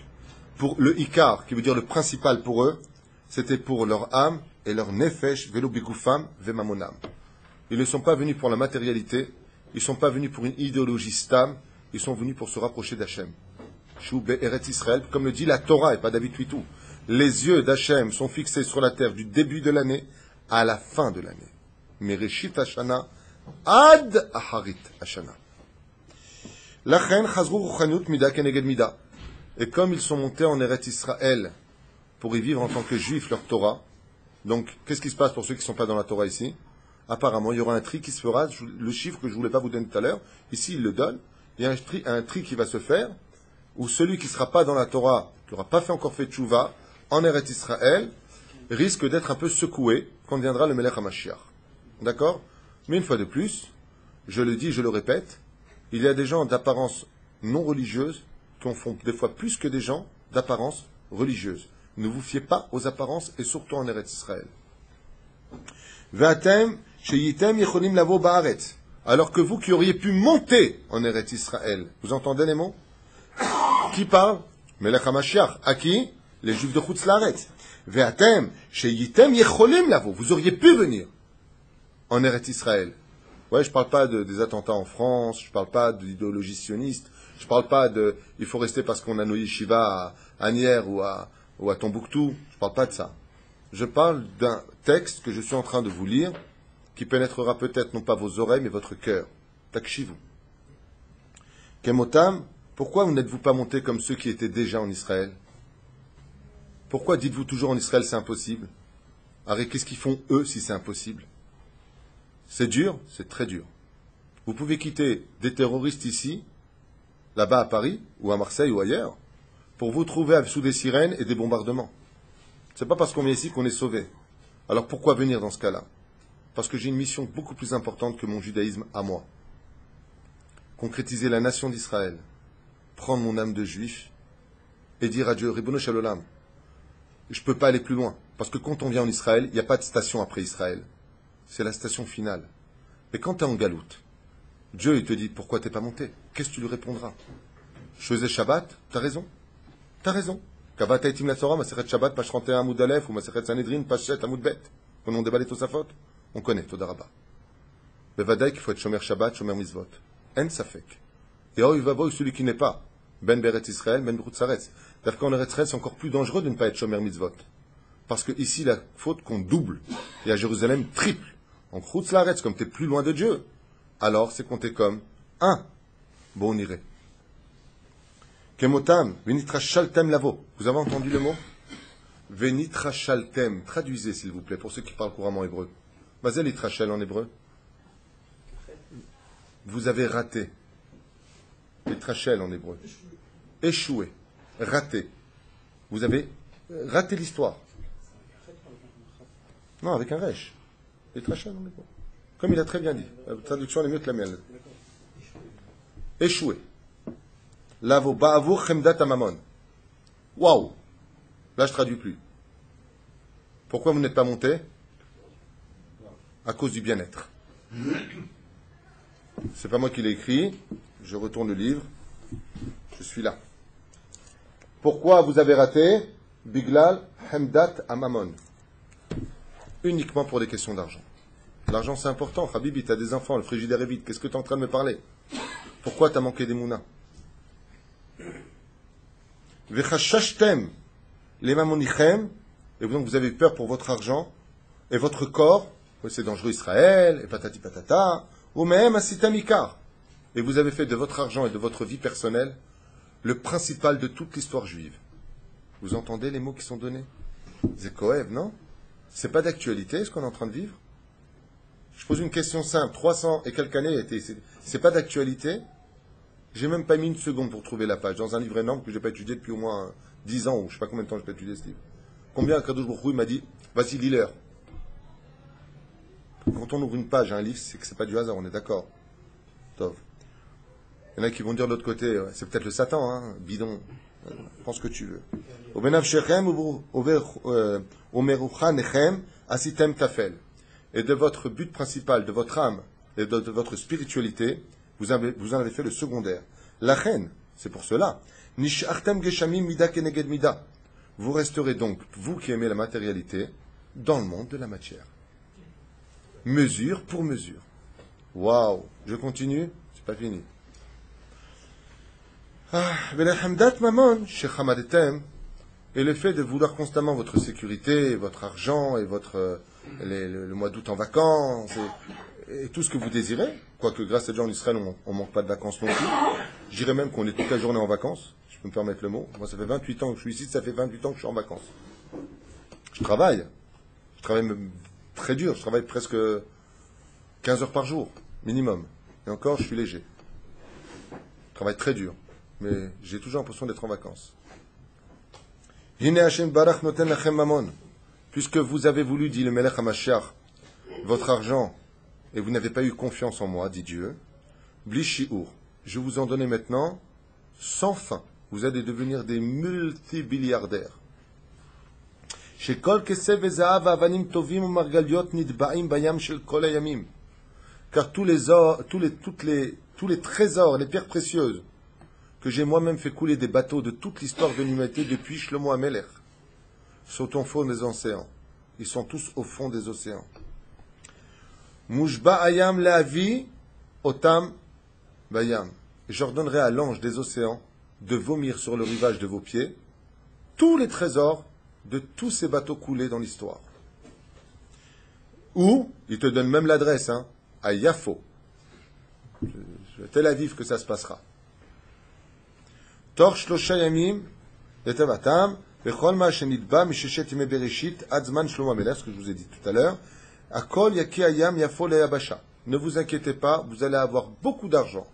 Speaker 1: Pour le ikar, qui veut dire le principal pour eux, c'était pour leur âme et leur nefesh velo bigufam vemamonam. Ils ne sont pas venus pour la matérialité, ils ne sont pas venus pour une idéologie stam, ils sont venus pour se rapprocher d'Hachem. Shu be'eretz Israël, comme le dit la Torah et pas David Tuitou. Les yeux d'Hachem sont fixés sur la terre du début de l'année à la fin de l'année. Mereshit Hashana ad Aharit Hashana. Lachen chazru ruchanut mida keneged mida. Et comme ils sont montés en Eretz Israël pour y vivre en tant que juifs leur Torah, donc qu'est-ce qui se passe pour ceux qui ne sont pas dans la Torah ici? Apparemment, il y aura un tri qui se fera, le chiffre que je ne voulais pas vous donner tout à l'heure, ici il le donne, il y a un tri qui va se faire, où celui qui ne sera pas dans la Torah, qui n'aura pas encore fait tchouva, en Eretz Israël, risque d'être un peu secoué quand viendra le Melech HaMashiach. D'accord? Mais une fois de plus, je le dis, je le répète, il y a des gens d'apparence non religieuse qui en font des fois plus que des gens d'apparence religieuse. Ne vous fiez pas aux apparences et surtout en Eretz Israël. Ve'atem sheyitem yecholim lavo ba'aretz. Alors que vous qui auriez pu monter en Eretz Israël, vous entendez les mots? Qui parle? Melech HaMashiach. À qui? Les Juifs de Chutz La'aretz. Ve'atem sheyitem yecholim lavo. Vous auriez pu venir en Eretz Israël. Ouais, je parle pas des attentats en France, je parle pas de l'idéologie sioniste, je parle pas de il faut rester parce qu'on a nos yeshivas à Agnières ou à Tombouctou, je parle pas de ça. Je parle d'un texte que je suis en train de vous lire, qui pénétrera peut-être non pas vos oreilles, mais votre cœur. Takshivu. Kemotam, pourquoi n'êtes-vous pas montés comme ceux qui étaient déjà en Israël? Pourquoi dites-vous toujours en Israël c'est impossible? Arrête, qu'est-ce qu'ils font eux si c'est impossible? C'est dur, c'est très dur. Vous pouvez quitter des terroristes ici, là-bas à Paris, ou à Marseille, ou ailleurs, pour vous trouver sous des sirènes et des bombardements. C'est pas parce qu'on vient ici qu'on est sauvé. Alors pourquoi venir dans ce cas-là? Parce que j'ai une mission beaucoup plus importante que mon judaïsme à moi. Concrétiser la nation d'Israël, prendre mon âme de juif et dire à Dieu, Ribono Shel Olam, je ne peux pas aller plus loin. Parce que quand on vient en Israël, il n'y a pas de station après Israël. C'est la station finale. Mais quand tu es en galoute, Dieu il te dit, pourquoi tu n'es pas monté? Qu'est-ce que tu lui répondras? Je faisais Shabbat, t'as raison. T'as raison. Kavat Haïtim la Torah, Masechet Shabbat, page 31, Amoud Aleph, ou Masechet Sanhedrin, page 7, Amoud Bet. Quand on déballait Tosafot, on connaît, Todarabah. Mais Vadaï qu'il faut être Shomer Shabbat, Shomer Mitzvot. En Safek. Et oh, il va voir celui qui n'est pas. Ben Beret Israël, Ben Brut Saretz. C'est-à-dire qu'en Eretz Israël, c'est encore plus dangereux de ne pas être Shomer Mitzvot. Parce que ici, la faute qu'on double, et à Jérusalem, triple. En Chutz Laaretz, comme tu es plus loin de Dieu, alors c'est compté comme un. Bon, on irait. Kemotam, Venitra Shaltem Lavo. Vous avez entendu le mot? Venitra Shaltem. Traduisez, s'il vous plaît, pour ceux qui parlent couramment hébreu. Mazel Itrachel en hébreu. Vous avez raté. Itrachel en hébreu. Échoué. Raté. Vous avez raté l'histoire. Non, avec un resh. Itrachel en hébreu. Comme il a très bien dit. La traduction est mieux que la mienne. Échoué. Lavo ba'avur chemdat amamon. Waouh! Là, je traduis plus. Pourquoi vous n'êtes pas monté? À cause du bien-être. C'est pas moi qui l'ai écrit. Je retourne le livre. Je suis là. Pourquoi vous avez raté? Biglal Hemdat Amamon. Uniquement pour des questions d'argent. L'argent, c'est important. Habibi, tu as des enfants, le frigidaire est vide. Qu'est-ce que tu es en train de me parler? Pourquoi tu as manqué des mounas? Vechashashtem les mamonichem, et donc vous avez eu peur pour votre argent et votre corps. C'est dangereux Israël, et patati patata. Ou même asitamikar. Et vous avez fait de votre argent et de votre vie personnelle le principal de toute l'histoire juive. Vous entendez les mots qui sont donnés? C'est Kohev, non? C'est pas d'actualité ce qu'on est en train de vivre? Je pose une question simple. 300 et quelques années, c'est pas d'actualité? J'ai même pas mis une seconde pour trouver la page. Dans un livre énorme que j'ai pas étudié depuis au moins 10 ans, ou je sais pas combien de temps j'ai pas étudié ce livre. Combien Kadosh Baruch Hu m'a dit, vas-y, lis-leur. Quand on ouvre une page à un livre, c'est que c'est pas du hasard, on est d'accord. Tov. Il y en a qui vont dire de l'autre côté, c'est peut-être le Satan, hein, bidon. Prends ce que tu veux. Et de votre but principal, de votre âme et de votre spiritualité, vous en avez fait le secondaire. La reine, c'est pour cela. Vous resterez donc, vous qui aimez la matérialité, dans le monde de la matière. Mesure pour mesure. Waouh! Je continue? C'est pas fini. Et le fait de vouloir constamment votre sécurité, votre argent et le mois d'août en vacances et tout ce que vous désirez, quoique grâce à Dieu en Israël on ne manque pas de vacances non plus. Je dirais même qu'on est toute la journée en vacances, je peux me permettre le mot. Moi ça fait 28 ans que je suis ici, ça fait 28 ans que je suis en vacances. Je travaille même très dur, je travaille presque 15 heures par jour, minimum. Et encore, je suis léger. Je travaille très dur, mais j'ai toujours l'impression d'être en vacances. Puisque vous avez voulu, dit le Melech HaMashiach, votre argent, et vous n'avez pas eu confiance en moi, dit Dieu, Bli shi'ur, je vous en donne maintenant sans fin. Vous allez devenir des multibilliardaires. Car tous les trésors, les pierres précieuses, que j'ai moi-même fait couler des bateaux de toute l'histoire de l'humanité depuis Shlomo HaMelech, sont au fond des océans. Ils sont tous au fond des océans. Mushba ayam le'avi otam bayam. J'ordonnerai à l'ange des océans de vomir sur le rivage de vos pieds tous les trésors de tous ces bateaux coulés dans l'histoire. Ou, il te donne même l'adresse, à Yafo. C'est Tel Aviv que ça se passera. Tor shlosha yamim letavatam vechol ma shenitba misheshet yemei bereshit ad zman Shlomo HaMelech, ce que je vous ai dit tout à l'heure. Akol yaki ayam yafo leyabasha. Ne vous inquiétez pas, vous allez avoir beaucoup d'argent.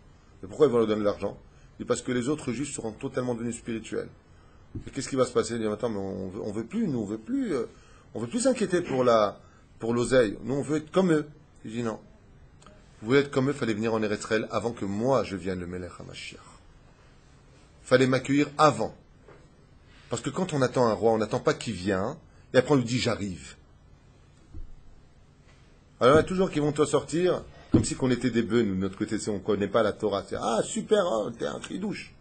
Speaker 1: Et pourquoi ils vont leur donner l'argent? C'est parce que les autres juifs seront totalement devenus spirituels. Et qu'est-ce qui va se passer? Ils disent, attends, mais on veut plus, nous, on veut plus s'inquiéter pour l'oseille. Nous, on veut être comme eux. Il dit non. Vous voulez être comme eux, il fallait venir en Eretz Israël avant que moi je vienne, le Melech HaMashiach. Il fallait m'accueillir avant. Parce que quand on attend un roi, on n'attend pas qu'il vienne, et après on lui dit j'arrive. Alors il y a toujours qui vont te sortir, comme si qu'on était des bœufs, nous, de notre côté, si on ne connaît pas la Torah. C'est, ah, super, hein, t'es un tridouche.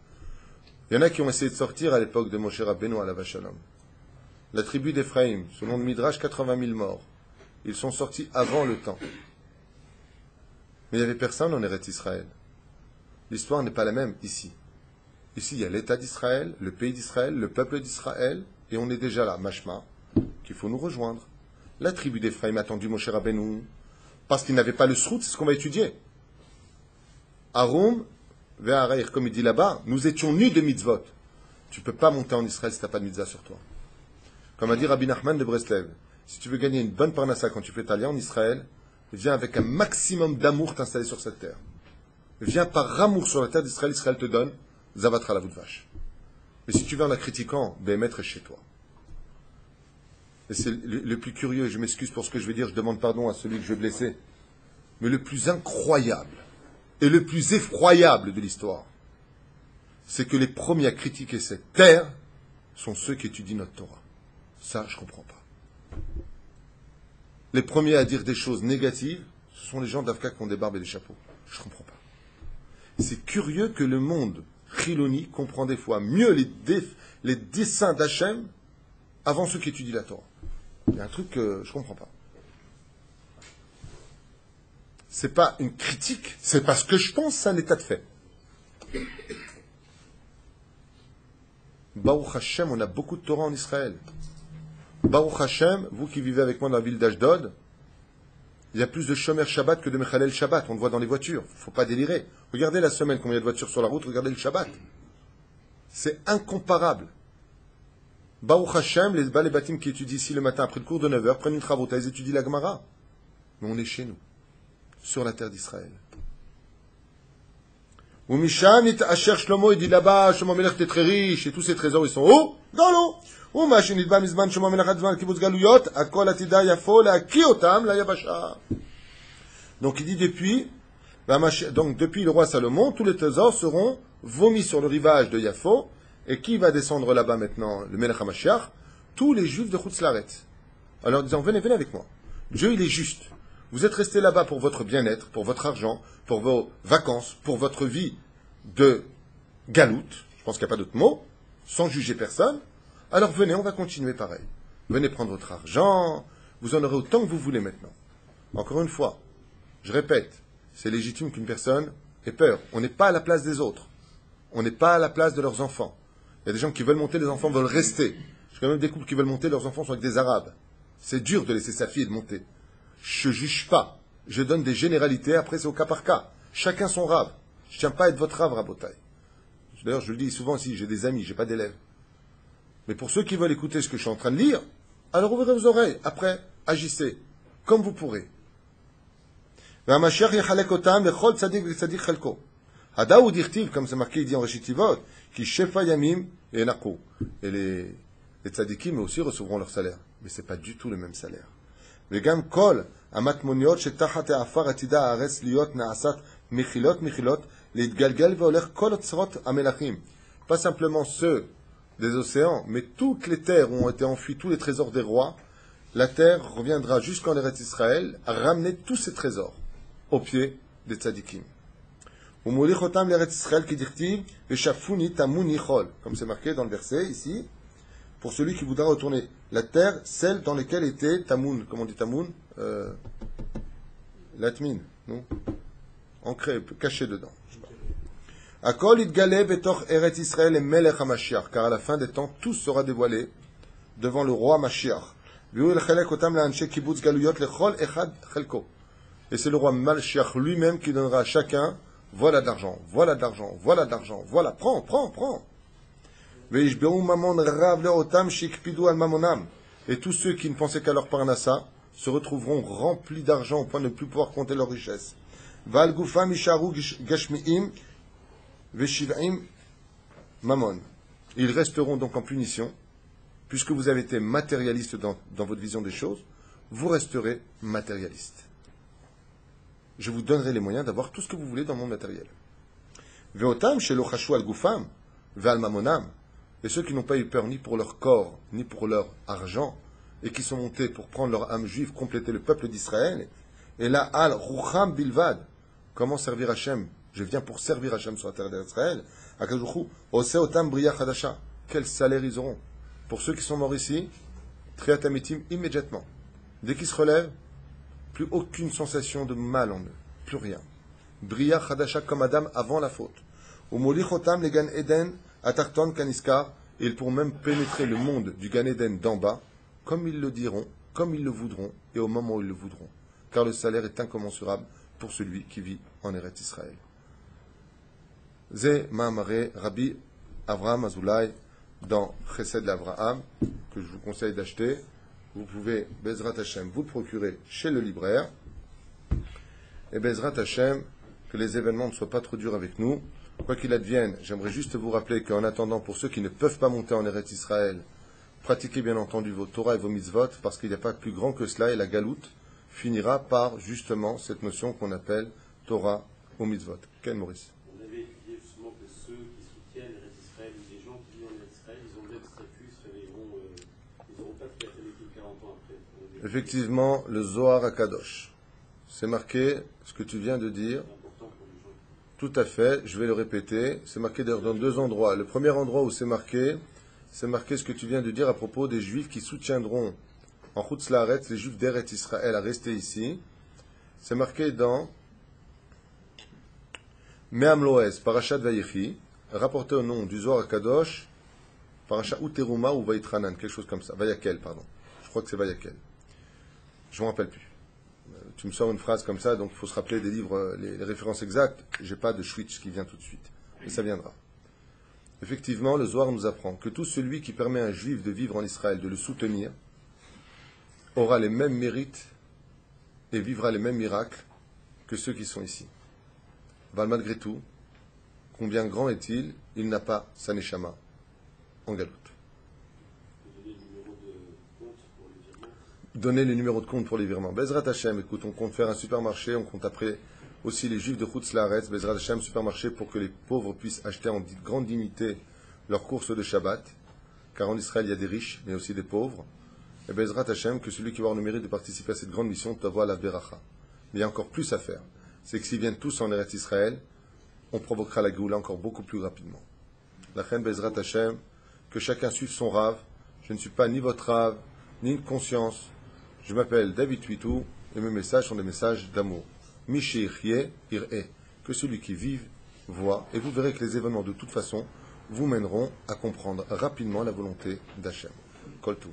Speaker 1: Il y en a qui ont essayé de sortir à l'époque de Moshe Rabbeinu à la Vachalom. La tribu d'Éphraïm, selon le Midrash, 80 000 morts. Ils sont sortis avant le temps. Mais il n'y avait personne en Eretz Israël. L'histoire n'est pas la même ici. Ici, il y a l'État d'Israël, le pays d'Israël, le peuple d'Israël, et on est déjà là, mashma, qu'il faut nous rejoindre. La tribu d'Éphraïm a attendu Moshe Rabbeinu, parce qu'il n'avait pas le srout, c'est ce qu'on va étudier. Arum, ve'araïr, comme il dit là-bas, nous étions nus de mitzvot. Tu ne peux pas monter en Israël si tu n'as pas de mitzvah sur toi. Comme a dit Rabbi Nachman de Breslev, si tu veux gagner une bonne parnassa quand tu fais ta en Israël, viens avec un maximum d'amour t'installer sur cette terre. Viens par amour sur la terre d'Israël, Israël te donne, zavatra la voûte vache. Mais si tu viens en la critiquant, Béhémet reste chez toi. Et c'est le plus curieux, je m'excuse pour ce que je vais dire, je demande pardon à celui que je vais blesser, mais le plus incroyable et le plus effroyable de l'histoire, c'est que les premiers à critiquer cette terre sont ceux qui étudient notre Torah. Ça, je ne comprends pas. Les premiers à dire des choses négatives, ce sont les gens d'Afka qui ont des barbes et des chapeaux. Je ne comprends pas. C'est curieux que le monde chiloni comprend des fois mieux les desseins d'Hachem avant ceux qui étudient la Torah. Il y a un truc que je ne comprends pas. Ce n'est pas une critique, c'est parce que je pense c'est un état de fait. Baruch Hashem, on a beaucoup de Torah en Israël. Baruch Hashem, vous qui vivez avec moi dans la ville d'Ashdod, il y a plus de Shomer Shabbat que de Mechalel Shabbat. On le voit dans les voitures. Il ne faut pas délirer. Regardez la semaine, combien il y a de voitures sur la route, regardez le Shabbat. C'est incomparable. Baruch Hashem, les Batim qui étudient ici le matin après le cours de 9h, prennent une travauta, ils étudient la Gemara. Mais on est chez nous, sur la terre d'Israël. Ou Mishan, Asher Shlomo, il dit là-bas, Shlomo Melech, t'es très riche, et tous ces trésors, ils sont où? Dans l'eau. Ou Machin, il va Mizman, Shlomo Melech, Adzman, Kibbutz Galuyot, Akol Atida Yafo, la Kiotam, la Yabasha. Donc il dit depuis le roi Salomon, tous les trésors seront vomis sur le rivage de Yafo, et qui va descendre là-bas maintenant? Le Melech HaMashiach, tous les juifs de Chutzlaret. Alors disant, venez avec moi. Dieu, il est juste. Vous êtes restés là-bas pour votre bien-être, pour votre argent, pour vos vacances, pour votre vie de galoute, je pense qu'il n'y a pas d'autre mot, sans juger personne. Alors venez, on va continuer pareil. Venez prendre votre argent, vous en aurez autant que vous voulez maintenant. Encore une fois, je répète, c'est légitime qu'une personne ait peur. On n'est pas à la place des autres. On n'est pas à la place de leurs enfants. Il y a des gens qui veulent monter, les enfants veulent rester. Je connais même des couples qui veulent monter, leurs enfants sont avec des Arabes. C'est dur de laisser sa fille et de monter. Je ne juge pas. Je donne des généralités, après c'est au cas par cas. Chacun son rave. Je ne tiens pas à être votre rave, Rabotai. D'ailleurs, je le dis souvent ici, j'ai des amis, je n'ai pas d'élèves. Mais pour ceux qui veulent écouter ce que je suis en train de lire, alors ouvrez vos oreilles. Après, agissez, comme vous pourrez. Comme c'est marqué, il dit en Réchitivot, qui shefa yamim et naqou. Et les tzadikim aussi recevront leur salaire. Mais ce n'est pas du tout le même salaire. וגם כל המטמוניות שתחת העפר עתידה הארץ להיות נעשת מחילות להתגלגל והולך כל אוצרות המלכים. Pas simplement ceux des océans, mais toutes les terres où ont été enfuis, tous les trésors des rois, la terre reviendra jusqu'en Eretz Israël à ramener tous ces trésors au pied des tzadikim. ומוליך אותם לארץ ישראל כדכתיב ושפוני תמוני חול. Comme c'est marqué dans le verset ici, pour celui qui voudra retourner la terre, celle dans laquelle était Tamoun. Comment on dit Tamoun? Latmine, non? Ancré, caché dedans. Akol itgale betoch Eretz Israël et Melech HaMashiach, car à la fin des temps, tout sera dévoilé devant le roi Mashiach. Et c'est le roi Mashiach lui-même qui donnera à chacun, voilà de l'argent, voilà de l'argent, voilà de l'argent, voilà, prends. Et tous ceux qui ne pensaient qu'à leur parnassa se retrouveront remplis d'argent au point de ne plus pouvoir compter leur richesse. Ils resteront donc en punition, puisque vous avez été matérialiste dans votre vision des choses, vous resterez matérialiste. Je vous donnerai les moyens d'avoir tout ce que vous voulez dans le monde matériel. Et ceux qui n'ont pas eu peur ni pour leur corps, ni pour leur argent, et qui sont montés pour prendre leur âme juive, compléter le peuple d'Israël, et là, al rucham bilvad, comment servir Hachem? Je viens pour servir Hachem sur la terre d'Israël. Akadoujou, ose otam briya chadasha. Quel salaire ils auront? Pour ceux qui sont morts ici, triat amitim immédiatement. Dès qu'ils se relèvent, plus aucune sensation de mal en eux, plus rien. Briya chadasha comme Adam avant la faute. Ou molichotam le gan Eden atarton kaniskar, et ils pourront même pénétrer le monde du Gan Eden d'en bas, comme ils le diront, comme ils le voudront, et au moment où ils le voudront. Car le salaire est incommensurable pour celui qui vit en Eretz Israël. Zé Mahamare Rabbi Avraham Azoulay dans Chesed l'Avraham, que je vous conseille d'acheter. Vous pouvez, Bezrat Hashem, vous procurer chez le libraire. Et Bezrat Hashem, que les événements ne soient pas trop durs avec nous. Quoi qu'il advienne, j'aimerais juste vous rappeler qu'en attendant, pour ceux qui ne peuvent pas monter en Eretz Israël, pratiquez bien entendu vos Torah et vos mitzvot, parce qu'il n'y a pas plus grand que cela, et la galoute finira par justement cette notion qu'on appelle Torah ou mitzvot. Quel Maurice?
Speaker 3: On avait étudié justement que ceux qui soutiennent l'Eretz Israël, ou les gens qui vivent en Eretz Israël, ils ont le même statut, ils n'auront pas de créativité 40 ans après.
Speaker 1: Effectivement, le Zohar HaKadosh. C'est marqué ce que tu viens de dire.
Speaker 3: C'est important pour les gens.
Speaker 1: Tout à fait, je vais le répéter. C'est marqué d'ailleurs dans deux endroits. Le premier endroit où c'est marqué ce que tu viens de dire à propos des Juifs qui soutiendront en Chutz La'aretz, les Juifs d'Eretz Israël à rester ici. C'est marqué dans Me'am Loez, Parashat Vayechi, rapporté au nom du Zohar HaKadosh, Parashat Uteruma ou Vayitranan, quelque chose comme ça. Vayakel, pardon. Je crois que c'est Vayakel. Je ne me rappelle plus. Tu me sors une phrase comme ça, donc il faut se rappeler des livres, les références exactes. Je n'ai pas de switch qui vient tout de suite. Mais ça viendra. Effectivement, le Zohar nous apprend que tout celui qui permet à un juif de vivre en Israël, de le soutenir, aura les mêmes mérites et vivra les mêmes miracles que ceux qui sont ici. Malgré tout, combien grand est-il? Il n'a pas sa neshama en galoute. Donner les numéros de compte pour les virements. Bezrat Hashem, écoute, on compte faire un supermarché, on compte après aussi les juifs de Chutz La'aretz, Bezrat Hashem, supermarché pour que les pauvres puissent acheter en grande dignité leurs courses de Shabbat, car en Israël il y a des riches, mais aussi des pauvres. Et Bezrat Hashem, que celui qui va avoir le mérite de participer à cette grande mission doit avoir la Beracha. Mais il y a encore plus à faire. C'est que s'ils viennent tous en Eretz Israël, on provoquera la Géoula encore beaucoup plus rapidement. La reine Bezrat Hashem, que chacun suive son rave. Je ne suis pas ni votre rave, ni une conscience. Je m'appelle David Tuitou et mes messages sont des messages d'amour. Mishirye ir'e, que celui qui vive voit, et vous verrez que les événements de toute façon vous mèneront à comprendre rapidement la volonté d'Hachem. Kol Tov.